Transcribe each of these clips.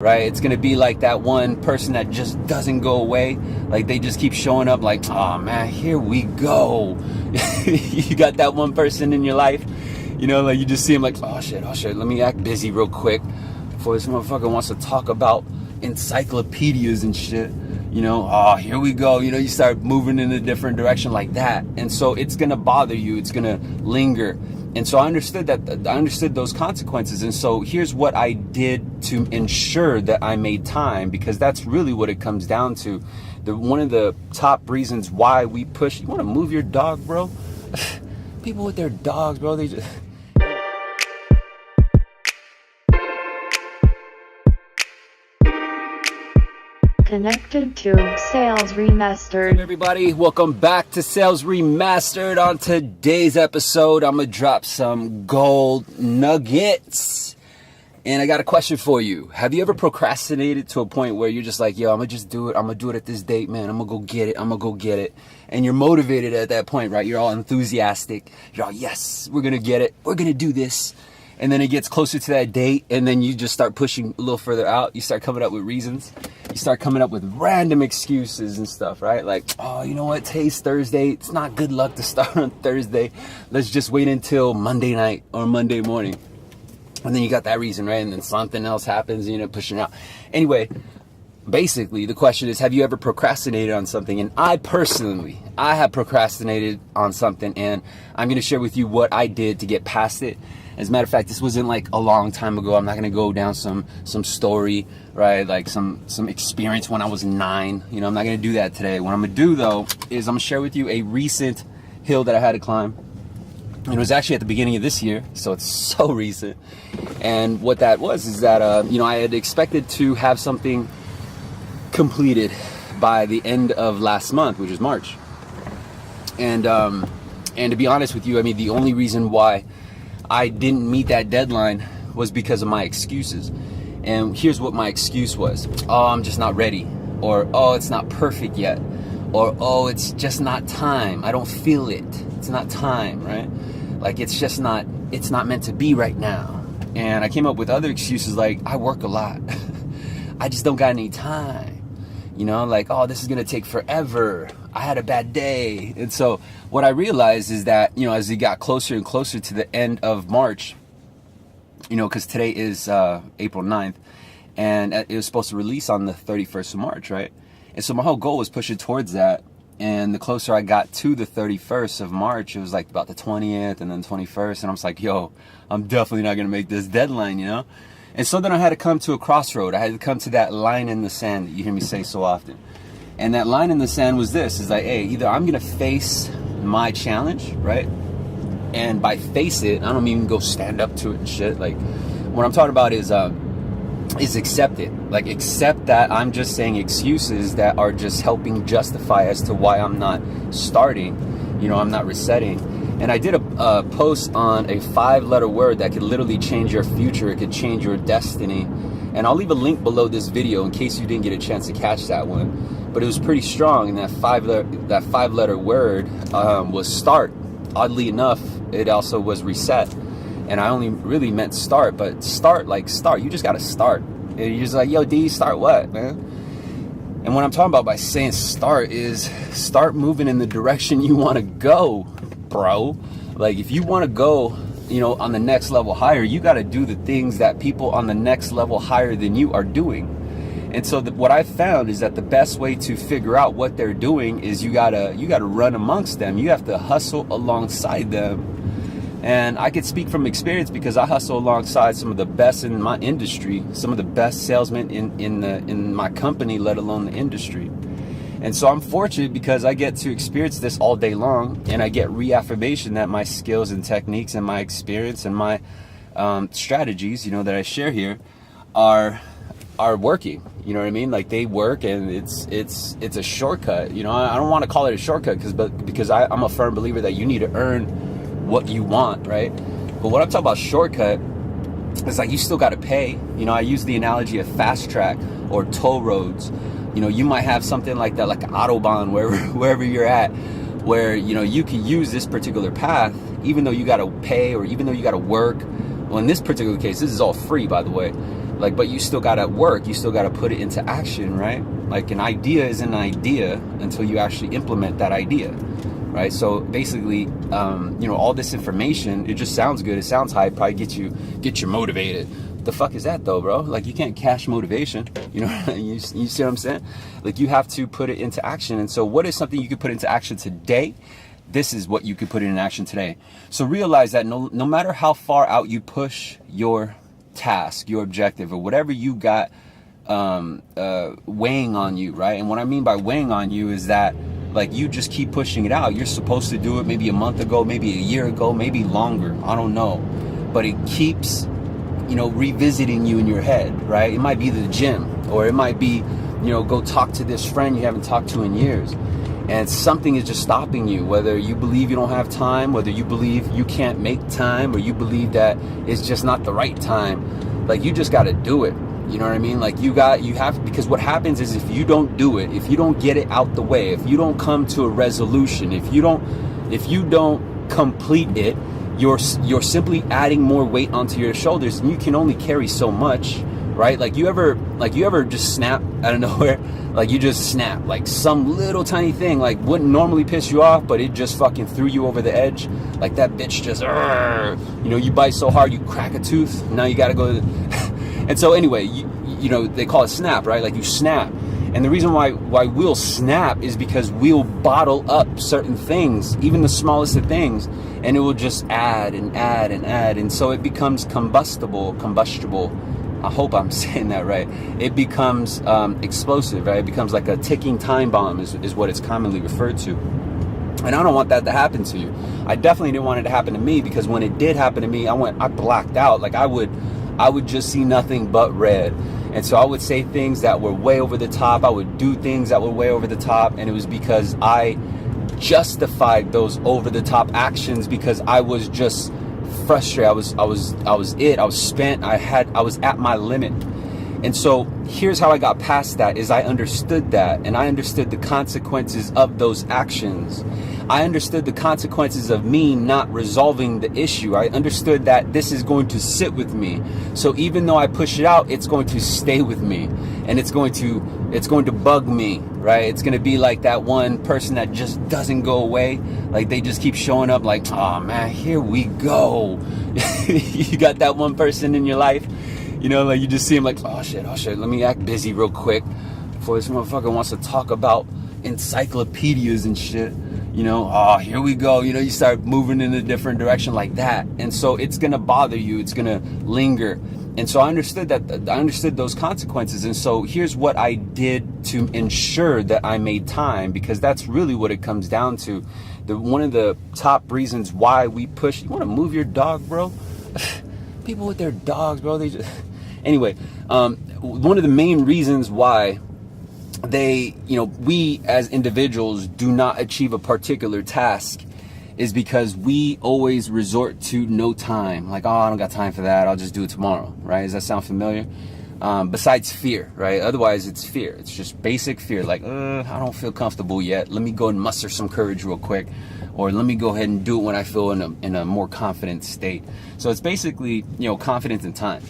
right? It's gonna be like that one person that just doesn't go away. Like they just keep showing up like, oh man, here we go. You got that one person in your life, you know, like you just see him like, oh shit, let me act busy real quick before this motherfucker wants to talk about encyclopedias and shit. You know, oh, here we go. You know, you start moving in a different direction like that. And so it's going to bother you. It's going to linger. And so I understood those consequences. And so here's what I did to ensure that I made time, because that's really what it comes down to. One of the top reasons why we push, you want to move your dog, bro? People with their dogs, bro, they just... Connected to Sales Remastered. Hey everybody, welcome back to Sales Remastered. On today's episode, I'm gonna drop some gold nuggets. And I got a question for you. Have you ever procrastinated to a point where you're just like, yo, I'm gonna just do it. I'm gonna do it at this date, man. I'm gonna go get it. And you're motivated at that point, right? You're all enthusiastic. You're all, yes, we're gonna get it. We're gonna do this. And then it gets closer to that date, and then you just start pushing a little further out. You start coming up with reasons. You start coming up with random excuses and stuff, right? Like, oh, you know what? Today's Thursday. It's not good luck to start on Thursday. Let's just wait until Monday night or Monday morning. And then you got that reason, right? And then something else happens, and you end up pushing out. Anyway, basically, the question is, have you ever procrastinated on something? And I have procrastinated on something, and I'm going to share with you what I did to get past it. As a matter of fact, this wasn't like a long time ago. I'm not gonna go down some story, right? Like some experience when I was 9. You know, I'm not gonna do that today. What I'm gonna do though is I'm gonna share with you a recent hill that I had to climb. And it was actually at the beginning of this year, so it's so recent. And what that was is that you know, I had expected to have something completed by the end of last month, which is March. And to be honest with you, I mean, the only reason why I didn't meet that deadline was because of my excuses. And here's what my excuse was. Oh, I'm just not ready. Or, oh, it's not perfect yet. Or, oh, it's just not time. I don't feel it. It's not time, right? Like, it's not meant to be right now. And I came up with other excuses like, I work a lot. I just don't got any time. You know, like, oh, this is going to take forever. I had a bad day. And so what I realized is that, you know, as it got closer and closer to the end of March, you know, because today is April 9th, and it was supposed to release on the 31st of March, right? And so my whole goal was pushing towards that. And the closer I got to the 31st of March, it was like about the 20th and then 21st. And I was like, yo, I'm definitely not going to make this deadline, you know? And so then I had to come to a crossroad. I had to come to that line in the sand that you hear me say so often. And that line in the sand was this, is like, hey, either I'm going to face my challenge, right? And by face it, I don't even go stand up to it and shit. Like, what I'm talking about is accept it. Like, accept that I'm just saying excuses that are just helping justify as to why I'm not starting. You know, I'm not resetting. And I did a post on a 5-letter word that could literally change your future. It could change your destiny. And I'll leave a link below this video in case you didn't get a chance to catch that one. But it was pretty strong. And that 5-letter word was start. Oddly enough, it also was reset. And I only really meant start. But start, like start. You just got to start. And you're just like, yo, D, start what, man? And what I'm talking about by saying start is start moving in the direction you want to go, bro. Like, if you want to go, you know, on the next level higher, you got to do the things that people on the next level higher than you are doing. And so what I found is that the best way to figure out what they're doing is you gotta run amongst them. You have to hustle alongside them. And I could speak from experience because I hustle alongside some of the best in my industry, some of the best salesmen in my company, let alone the industry. And so I'm fortunate because I get to experience this all day long, and I get reaffirmation that my skills and techniques and my experience and my strategies, you know, that I share here are working. You know what I mean? Like, they work, and it's a shortcut. You know, I don't want to call it a shortcut because I'm a firm believer that you need to earn what you want, right? But what I'm talking about shortcut is like, you still got to pay. You know, I use the analogy of fast track or toll roads. You know, you might have something like that, like an Autobahn, wherever you're at, where, you know, you can use this particular path, even though you got to pay or even though you got to work. Well, in this particular case, this is all free, by the way. Like, but you still gotta work, you still gotta put it into action, right? Like, an idea is an idea until you actually implement that idea, right? So basically, you know, all this information, it just sounds good, it sounds hype, probably get you motivated. The fuck is that though, bro? Like, you can't cash motivation, you know? you see what I'm saying? Like, you have to put it into action. And so what is something you could put into action today? This is what you could put in action today. So realize that no matter how far out you push your task, your objective, or whatever you got weighing on you, right? And what I mean by weighing on you is that, like, you just keep pushing it out. You're supposed to do it maybe a month ago, maybe a year ago, maybe longer, I don't know, but it keeps, you know, revisiting you in your head, right? It might be the gym, or it might be, you know, go talk to this friend you haven't talked to in years, and something is just stopping you, whether you believe you don't have time, whether you believe you can't make time, or you believe that it's just not the right time. Like, you just got to do it. You know what I mean? Like, you have, because what happens is, if you don't do it, if you don't get it out the way, if you don't come to a resolution, if you don't complete it, you're simply adding more weight onto your shoulders, and you can only carry so much, right? Like, you ever just snap out of nowhere? Like, you just snap, like some little tiny thing, like, wouldn't normally piss you off, but it just fucking threw you over the edge. Like, that bitch just, you know, you bite so hard you crack a tooth. Now you gotta go to and so anyway, you know, they call it snap, right? Like, you snap. And the reason why we'll snap is because we'll bottle up certain things, even the smallest of things, and it will just add and add and add. And so it becomes combustible. I hope I'm saying that right. It becomes explosive, right? It becomes like a ticking time bomb is what it's commonly referred to. And I don't want that to happen to you. I definitely didn't want it to happen to me, because when it did happen to me, I blacked out. Like, I would just see nothing but red. And so I would say things that were way over the top. I would do things that were way over the top. And it was because I justified those over the top actions, because I was just frustrated. I was spent. I was at my limit. And so here's how I got past that, is I understood that, and I understood the consequences of those actions. I understood the consequences of me not resolving the issue. I understood that this is going to sit with me. So even though I push it out, it's going to stay with me, and it's going to bug me, right? It's going to be like that one person that just doesn't go away. Like, they just keep showing up, like, oh man, here we go. You got that one person in your life, you know, like, you just see him like, oh shit, let me act busy real quick before this motherfucker wants to talk about encyclopedias and shit. You know, oh, here we go. You know, you start moving in a different direction like that. And so it's going to bother you. It's going to linger. And so I understood that. I understood those consequences. And so here's what I did to ensure that I made time, because that's really what it comes down to. One of the top reasons why we push. You want to move your dog, bro? People with their dogs, bro. They just. Anyway, one of the main reasons why we as individuals do not achieve a particular task is because we always resort to no time. Like, oh, I don't got time for that, I'll just do it tomorrow, right? Does that sound familiar? Besides fear, right? Otherwise, it's fear. It's just basic fear. Like, I don't feel comfortable yet. Let me go and muster some courage real quick. Or let me go ahead and do it when I feel in a more confident state. So it's basically, confidence in time.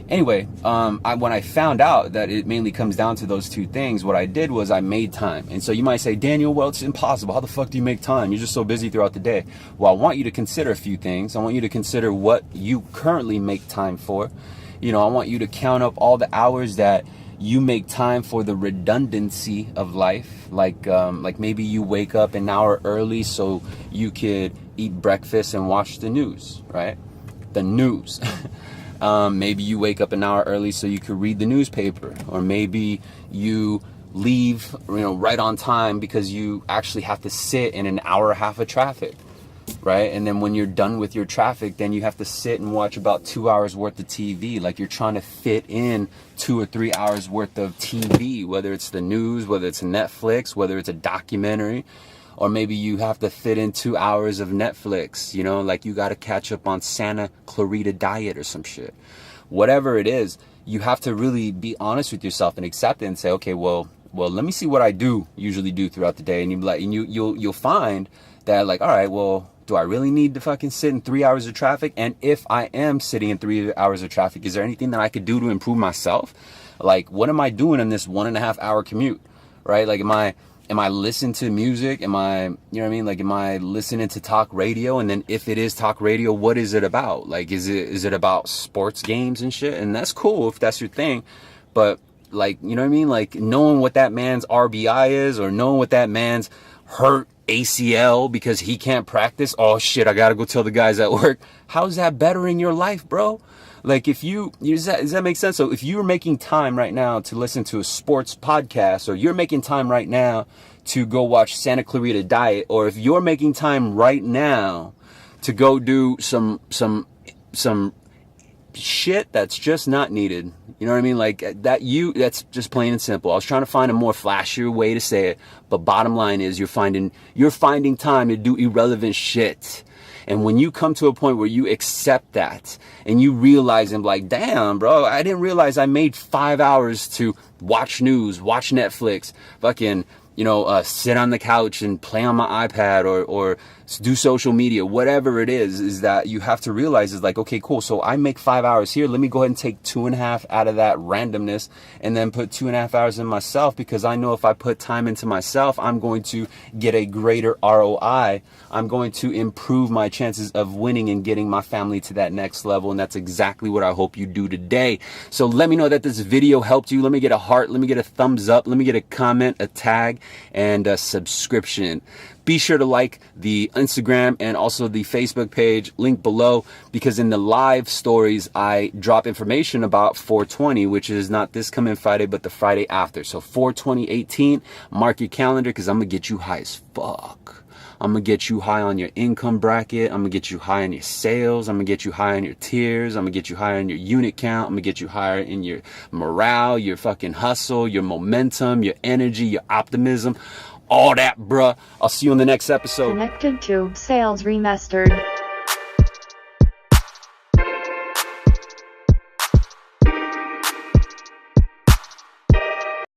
Anyway, when I found out that it mainly comes down to those two things, what I did was I made time. And so you might say, Daniel, well, it's impossible. How the fuck do you make time? You're just so busy throughout the day. Well, I want you to consider a few things. I want you to consider what you currently make time for. I want you to count up all the hours that you make time for the redundancy of life. Like maybe you wake up an hour early so you could eat breakfast and watch the news, right? The news. Maybe you wake up an hour early so you could read the newspaper, or maybe you leave, right on time because you actually have to sit in an hour and a half of traffic, right? And then when you're done with your traffic, then you have to sit and watch about 2 hours worth of TV. Like, you're trying to fit in 2 or 3 hours worth of TV, whether it's the news, whether it's Netflix, whether it's a documentary. Or maybe you have to fit in 2 hours of Netflix, like you got to catch up on Santa Clarita Diet or some shit. Whatever it is, you have to really be honest with yourself and accept it and say, okay, well, let me see what I usually do throughout the day. And you'll find that, like, all right, well, do I really need to fucking sit in 3 hours of traffic? And if I am sitting in 3 hours of traffic, is there anything that I could do to improve myself? Like, what am I doing in this 1.5 hour commute, right? Like, am I listening to music? Am I, you know what I mean? Like, am I listening to talk radio? And then if it is talk radio, what is it about? Like, is it about sports games and shit? And that's cool if that's your thing. But like, you know what I mean? Like, knowing what that man's RBI is, or knowing what that man's hurt ACL because he can't practice. Oh shit, I gotta go tell the guys at work. How's that bettering your life, bro? Like, if does that make sense? So if you're making time right now to listen to a sports podcast, or you're making time right now to go watch Santa Clarita Diet, or if you're making time right now to go do some shit that's just not needed, you know what I mean? Like, that's just plain and simple. I was trying to find a more flashier way to say it, but bottom line is you're finding time to do irrelevant shit. And when you come to a point where you accept that and you realize, and like, damn, bro, I didn't realize I made 5 hours to watch news, watch Netflix, fucking, sit on the couch and play on my iPad, or do social media, whatever it is that you have to realize is like, okay, cool. So I make 5 hours here. Let me go ahead and take 2.5 out of that randomness, and then put 2.5 hours in myself, because I know if I put time into myself, I'm going to get a greater ROI. I'm going to improve my chances of winning and getting my family to that next level. And that's exactly what I hope you do today. So let me know that this video helped you. Let me get a heart. Let me get a thumbs up. Let me get a comment, a tag, and a subscription. Be sure to like the Instagram and also the Facebook page, link below, because in the live stories, I drop information about 420, which is not this coming Friday, but the Friday after. So 4/20/18, mark your calendar, because I'm going to get you high as fuck. I'm going to get you high on your income bracket. I'm going to get you high on your sales. I'm going to get you high on your tiers. I'm going to get you higher on your unit count. I'm going to get you higher in your morale, your fucking hustle, your momentum, your energy, your optimism. All that, bruh. I'll see you in the next episode. Connected to Sales Remastered.